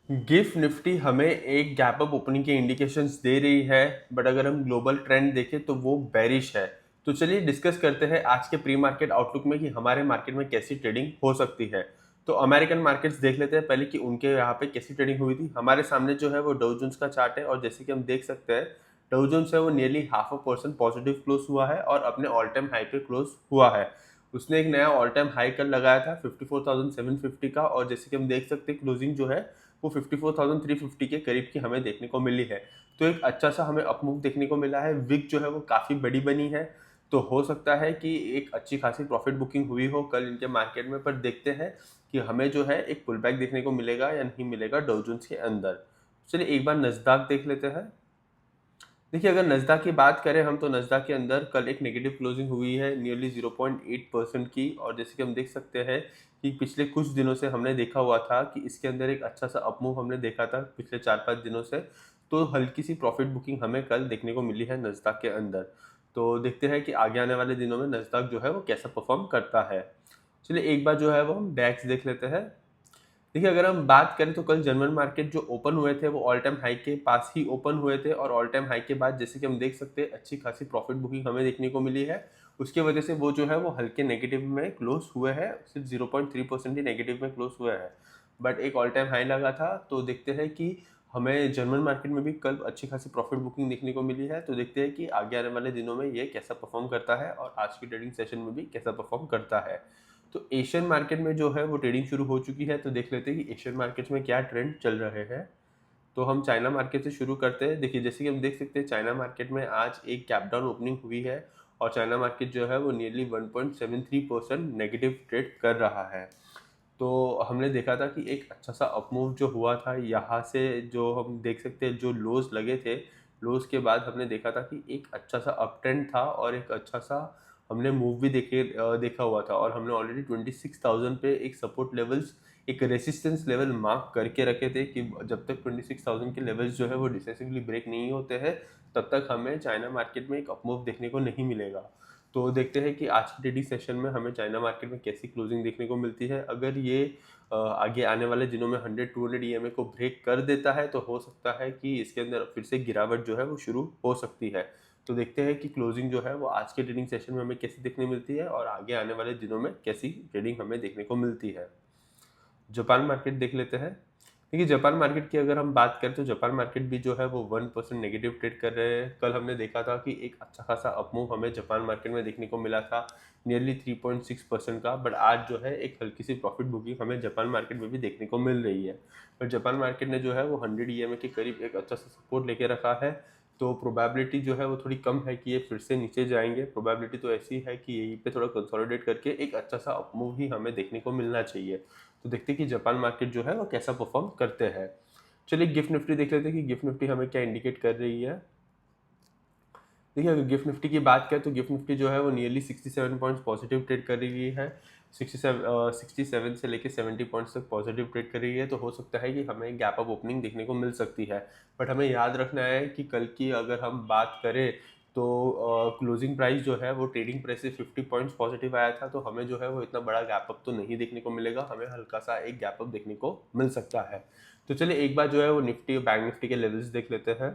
Gift Nifty हमें एक gap up opening के इंडिकेशंस दे रही है, बट अगर हम ग्लोबल ट्रेंड देखें तो वो बेरिश है। तो चलिए डिस्कस करते हैं आज के प्री मार्केट आउटलुक में कि हमारे मार्केट में कैसी ट्रेडिंग हो सकती है। तो अमेरिकन मार्केट्स देख लेते हैं पहले कि उनके यहाँ पे कैसी ट्रेडिंग हुई थी। हमारे सामने जो है वो डाउ जोन्स का चार्ट है और जैसे कि हम देख सकते हैं डाउ जोन्स है वो नियरली 0.5% पॉजिटिव क्लोज हुआ है और अपने ऑल टाइम हाई पे क्लोज हुआ है। उसने एक नया ऑल टाइम हाई कल लगाया था 54,750 का, और जैसे कि हम देख सकते हैं क्लोजिंग जो है वो 54,350 के करीब की हमें देखने को मिली है। तो एक अच्छा सा हमें अपमूव देखने को मिला है। विक जो है वो काफ़ी बड़ी बनी है, तो हो सकता है कि एक अच्छी खासी प्रॉफिट बुकिंग हुई हो कल इनके मार्केट में। पर देखते हैं कि हमें जो है एक पुल बैक देखने को मिलेगा या नहीं मिलेगा डाउ जोन्स के अंदर। चलिए एक बार नस्दाक देख लेते हैं। देखिए अगर नस्दा की बात करें हम, तो नस्दा के अंदर कल एक नेगेटिव क्लोजिंग हुई है नियरली 0.8% की, और जैसे कि हम देख सकते हैं कि पिछले कुछ दिनों से हमने देखा हुआ था कि इसके अंदर एक अच्छा सा अपमूव हमने देखा था पिछले 4-5 दिनों से। तो हल्की सी प्रॉफिट बुकिंग हमें कल देखने को मिली है नस्दा के अंदर। तो देखते हैं कि आगे आने वाले दिनों में नस्दा जो है वो कैसा परफॉर्म करता है। चलिए एक बार जो है वो हम डैक्स देख लेते हैं। देखिए अगर हम बात करें तो कल जर्मन मार्केट जो ओपन हुए थे वो ऑल टाइम हाई के पास ही ओपन हुए थे, और ऑल टाइम हाई के बाद जैसे कि हम देख सकते हैं अच्छी खासी प्रॉफिट बुकिंग हमें देखने को मिली है। उसके वजह से वो जो है वो हल्के नेगेटिव में क्लोज हुए हैं, सिर्फ 0.3% ही नेगेटिव में क्लोज हुए हैं। बट एक ऑल टाइम हाई लगा था, तो देखते हैं कि हमें जर्मन मार्केट में भी कल अच्छी खासी प्रॉफिट बुकिंग देखने को मिली है। तो देखते हैं कि आगे आने वाले दिनों में ये कैसा परफॉर्म करता है और आज की ट्रेडिंग सेशन में भी कैसा परफॉर्म करता है। तो एशियन मार्केट में जो है वो ट्रेडिंग शुरू हो चुकी है, तो देख लेते हैं कि एशियन मार्केट्स में क्या ट्रेंड चल रहे हैं। तो हम चाइना मार्केट से शुरू करते हैं। देखिए जैसे कि हम देख सकते हैं चाइना मार्केट में आज एक गैप डाउन ओपनिंग हुई है, और चाइना मार्केट जो है वो नियरली 1.73% नेगेटिव ट्रेड कर रहा है। तो हमने देखा था कि एक अच्छा सा अपमूव जो हुआ था यहाँ से, जो हम देख सकते हैं जो लोज लगे थे, लोज के बाद हमने देखा था कि एक अच्छा सा अप ट्रेंड था और एक अच्छा सा हमने मूव भी देखा हुआ था। और हमने ऑलरेडी 26,000 पे एक सपोर्ट लेवल्स, एक रेसिस्टेंस लेवल मार्क करके रखे थे कि जब तक 26,000 के लेवल्स जो है वो डिसेसिवली ब्रेक नहीं होते हैं तब तक हमें चाइना मार्केट में एक अपमूव देखने को नहीं मिलेगा। तो देखते हैं कि आज की ट्रेडिंग सेशन में हमें चाइना मार्केट में कैसी क्लोजिंग देखने को मिलती है। अगर ये आगे आने वाले दिनों में 100-200 ईएमए को ब्रेक कर देता है तो हो सकता है कि इसके अंदर फिर से गिरावट जो है वो शुरू हो सकती है। तो देखते हैं कि क्लोजिंग जो है वो आज के ट्रेडिंग सेशन में हमें कैसी देखने मिलती है और आगे आने वाले दिनों में कैसी ट्रेडिंग हमें देखने को मिलती है। जापान मार्केट देख लेते हैं। देखिए जापान मार्केट की अगर हम बात करें तो जापान मार्केट भी जो है वो 1% नेगेटिव ट्रेड कर रहे हैं। कल हमने देखा था कि एक अच्छा खासा अपमूव हमें जापान मार्केट में देखने को मिला था नियरली 3.6% का, बट आज जो है एक हल्की सी प्रॉफिट बुकिंग हमें जापान मार्केट में भी देखने को मिल रही है। बट जापान मार्केट ने जो है वो 100 ईएमए के करीब एक अच्छा सा सपोर्ट लेके रखा है। तो प्रोबेबिलिटी जो है वो थोड़ी कम है कि ये फिर से नीचे जाएंगे। प्रोबेबिलिटी तो ऐसी है कि यहीं पे थोड़ा कंसोलिडेट करके एक अच्छा सा अपमूव ही हमें देखने को मिलना चाहिए। तो देखते हैं कि जापान मार्केट जो है वो कैसा परफॉर्म करते हैं। चलिए गिफ्ट निफ्टी देख लेते हैं कि गिफ्ट निफ्टी हमें क्या इंडिकेट कर रही है। देखिए अगर गिफ्ट निफ्टी की बात करें तो गिफ्ट निफ्टी जो है वो नियरली 67 पॉइंट्स पॉजिटिव ट्रेड कर रही है। 67 से लेके 70 पॉइंट्स तक पॉजिटिव ट्रेड कर रही है। तो हो सकता है कि हमें गैप अप ओपनिंग देखने को मिल सकती है। बट हमें याद रखना है कि कल की अगर हम बात करें तो क्लोजिंग प्राइस जो है वो ट्रेडिंग प्राइस से 50 पॉइंट्स पॉजिटिव आया था। तो हमें जो है वो इतना बड़ा गैप अप तो नहीं देखने को मिलेगा, हमें हल्का सा एक गैप अप देखने को मिल सकता है। तो चलिए एक बार जो है वो निफ्टी और बैंक निफ्टी के लेवल्स देख लेते हैं।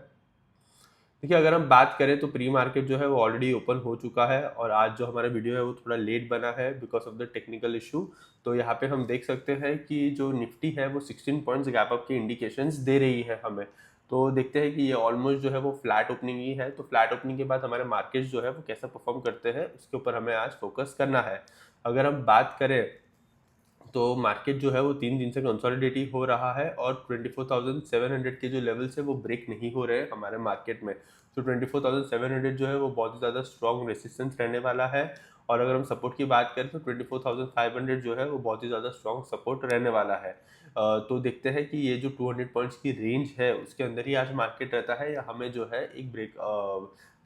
देखिए अगर हम बात करें तो प्री मार्केट जो है वो ऑलरेडी ओपन हो चुका है, और आज जो हमारा वीडियो है वो थोड़ा लेट बना है because of the technical issue. तो यहाँ पे हम देख सकते हैं कि जो निफ्टी है वो 16 पॉइंट्स गैप अप की इंडिकेशंस दे रही है हमें। तो देखते हैं कि ये ऑलमोस्ट जो है वो फ्लैट ओपनिंग ही है। तो फ्लैट ओपनिंग के बाद हमारे मार्केट्स जो है वो कैसा परफॉर्म करते हैं उसके ऊपर हमें आज फोकस करना है। अगर हम बात करें तो मार्केट जो है वो 3 दिन से कंसोलिडेट ही हो रहा है, और 24,700 के जो लेवल्स है वो ब्रेक नहीं हो रहे हैं हमारे मार्केट में। तो 24,700 जो है वो बहुत ही ज़्यादा स्ट्रॉन्ग रेसिस्टेंस रहने वाला है। और अगर हम सपोर्ट की बात करें तो 24,500 जो है वो बहुत ही ज़्यादा स्ट्रॉन्ग सपोर्ट रहने वाला है। तो देखते हैं कि ये जो 200 पॉइंट्स की रेंज है उसके अंदर ही आज मार्केट रहता है, या हमें जो है एक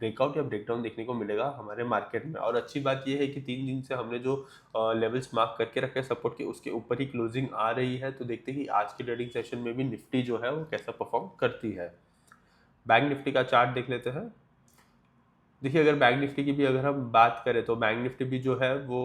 ब्रेकआउट या ब्रेकडाउन देखने को मिलेगा हमारे मार्केट में। और अच्छी बात यह है कि 3 दिन से हमने जो लेवल्स मार्क करके रखे सपोर्ट के उसके ऊपर ही क्लोजिंग आ रही है। तो देखते हैं कि आज की ट्रेडिंग सेशन में भी निफ्टी जो है वो कैसा परफॉर्म करती है। बैंक निफ्टी का चार्ट देख लेते हैं। देखिए, अगर बैंक निफ्टी की भी अगर हम बात करें तो बैंक निफ्टी भी जो है वो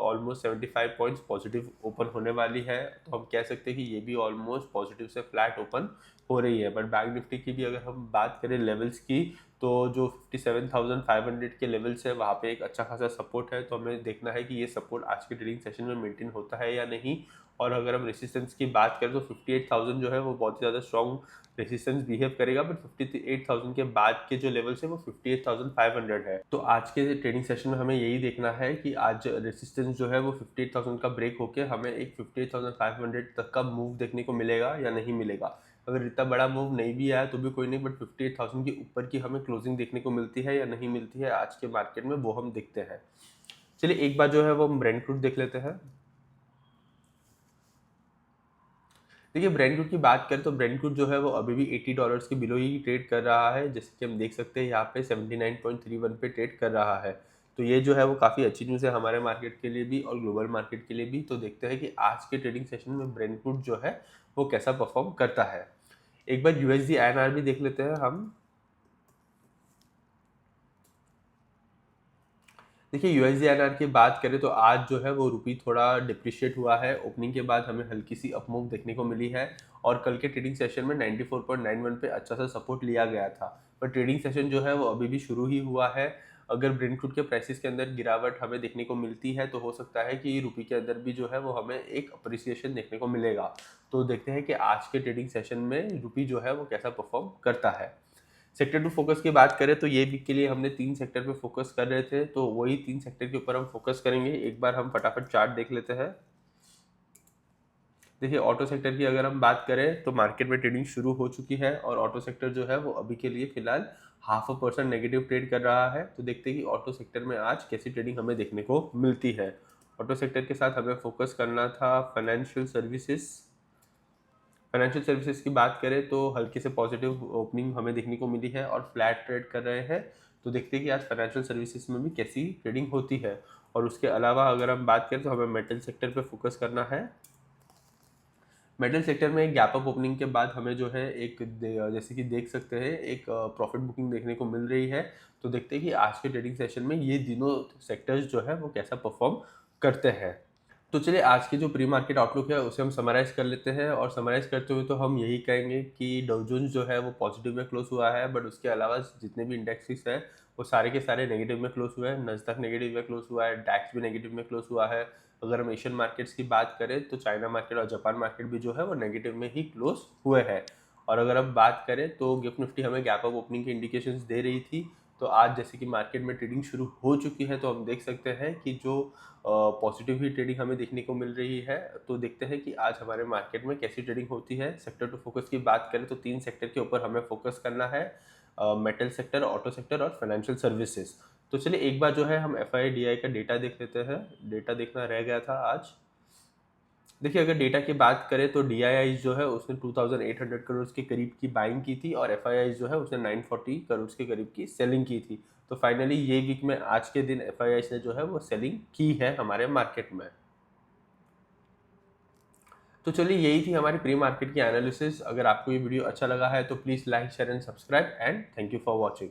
ऑलमोस्ट 75 पॉइंट्स पॉजिटिव ओपन होने वाली है। तो हम कह सकते हैं कि ये भी ऑलमोस्ट पॉजिटिव से फ्लैट ओपन हो रही है। बट बैंक निफ्टी की भी अगर हम बात करें लेवल्स की, तो जो 57,500 के लेवल्स है वहाँ पे एक अच्छा खासा सपोर्ट है। तो हमें देखना है कि ये सपोर्ट आज के ट्रेडिंग सेशन में मेंटेन होता है या नहीं। और अगर हम रेसिस्टेंस की बात करें तो 58,000 जो है वो बहुत ही ज़्यादा स्ट्रॉन्ग रेसिस्टेंस बिहेव करेगा। बट 58,000 के बाद के जो लेवल्स है वो 58,500 है। तो आज के ट्रेडिंग सेशन में हमें यही देखना है कि आज रेसिस्टेंस जो है वो 58,000 का ब्रेक होके हमें एक 58,500 तक का मूव देखने को मिलेगा या नहीं मिलेगा। अगर इतना बड़ा मूव नहीं भी आया तो भी कोई नहीं, बट 58,000 के ऊपर की हमें क्लोजिंग देखने को मिलती है या नहीं मिलती है आज के मार्केट में, वो हम देखते हैं। चलिए एक बार जो है वो हम ब्रेंट क्रूड देख लेते हैं। देखिए, ब्रेंट क्रूड की बात करें तो ब्रेंट क्रूड जो है वो अभी भी $80 के बिलो ही ट्रेड कर रहा है, जैसे कि हम देख सकते हैं यहाँ पे 79.31 पे ट्रेड कर रहा है। तो ये जो है वो काफ़ी अच्छी न्यूज़ है हमारे मार्केट के लिए भी और ग्लोबल मार्केट के लिए भी। तो देखते हैं कि आज के ट्रेडिंग सेशन में ब्रेंट क्रूड जो है वो कैसा परफॉर्म करता है। एक बार यूएसडी आईएनआर भी देख लेते हैं हम। देखिए, यूएसडी आईएनआर की बात करें तो आज जो है वो रुपी थोड़ा डिप्रिशिएट हुआ है। ओपनिंग के बाद हमें हल्की सी अपमूव देखने को मिली है और कल के ट्रेडिंग सेशन में 94.91 पे अच्छा सा सपोर्ट लिया गया था। पर ट्रेडिंग सेशन जो है वो अभी भी शुरू ही हुआ है। अगर ब्रेंट क्रूड के प्राइसेस के अंदर गिरावट हमें देखने को मिलती है तो हो सकता है कि रुपी के अंदर भी जो है वो हमें एक अप्रिसिएशन देखने को मिलेगा। तो देखते हैं कि आज के ट्रेडिंग सेशन में रुपी जो है वो कैसा परफॉर्म करता है। सेक्टर टू फोकस की बात करें तो ये वीक के लिए हमने 3 सेक्टर पे फोकस कर रहे थे, तो वही 3 सेक्टर के ऊपर हम फोकस करेंगे। एक बार हम फटाफट चार्ट देख लेते हैं। देखिए, ऑटो सेक्टर की अगर हम बात करें तो मार्केट में ट्रेडिंग शुरू हो चुकी है और ऑटो सेक्टर जो है वो अभी के लिए फिलहाल 0.5% नेगेटिव ट्रेड कर रहा है। तो देखते हैं कि ऑटो सेक्टर में आज कैसी ट्रेडिंग हमें देखने को मिलती है। ऑटो सेक्टर के साथ हमें फोकस करना था फाइनेंशियल सर्विसेज। फाइनेंशियल सर्विसेज की बात करें तो हल्की से पॉजिटिव ओपनिंग हमें देखने को मिली है और फ्लैट ट्रेड कर रहे हैं। तो देखते हैं कि आज फाइनेंशियल सर्विसेज में भी कैसी ट्रेडिंग होती है। और उसके अलावा अगर हम बात करें तो हमें मेटल सेक्टर पे फोकस करना है। मेटल सेक्टर में गैप अप ओपनिंग के बाद हमें जो है जैसे कि देख सकते हैं एक प्रॉफिट बुकिंग देखने को मिल रही है। तो देखते हैं कि आज के ट्रेडिंग सेशन में ये तीनों सेक्टर्स जो है वो कैसा परफॉर्म करते हैं। तो चलिए आज की जो प्री मार्केट आउटलुक है उसे हम समराइज कर लेते हैं और समराइज करते हुए तो हम यही कहेंगे कि डाउ जोन्स जो है वो पॉजिटिव में क्लोज हुआ है, बट उसके अलावा जितने भी इंडेक्सेस हैं वो सारे के सारे नेगेटिव में क्लोज हुए हैं। नस्दक नेगेटिव में क्लोज हुआ है, डैक्स भी नेगेटिव में क्लोज हुआ है। अगर हम एशियन मार्केट्स की बात करें तो चाइना मार्केट और जापान मार्केट भी जो है वो नेगेटिव में ही क्लोज हुए हैं। और अगर हम बात करें तो गिफ्ट निफ्टी हमें गैप अप ओपनिंग की इंडिकेशंस दे रही थी। तो आज जैसे कि मार्केट में ट्रेडिंग शुरू हो चुकी है तो हम देख सकते हैं कि जो पॉजिटिव ही ट्रेडिंग हमें देखने को मिल रही है। तो देखते हैं कि आज हमारे मार्केट में कैसी ट्रेडिंग होती है। सेक्टर टू फोकस की बात करें तो 3 सेक्टर के ऊपर हमें फोकस करना है, मेटल सेक्टर, ऑटो सेक्टर और फाइनेंशियल सर्विसेज। तो चलिए एक बार जो है हम FII का डेटा देख लेते हैं। डेटा देखना रह गया था आज। देखिए, अगर डेटा की बात करें तो DII जो है उसने 2800 करोड़ के करीब की बाइंग की थी और FII जो है उसने 940 करोड़ के करीब की सेलिंग की थी। तो फाइनली ये वीक में आज के दिन FII ने जो है वो सेलिंग की है हमारे मार्केट में। तो चलिए यही थी हमारी प्री मार्केट की एनालिसिस। अगर आपको ये वीडियो अच्छा लगा है तो please like share and subscribe and thank you for watching.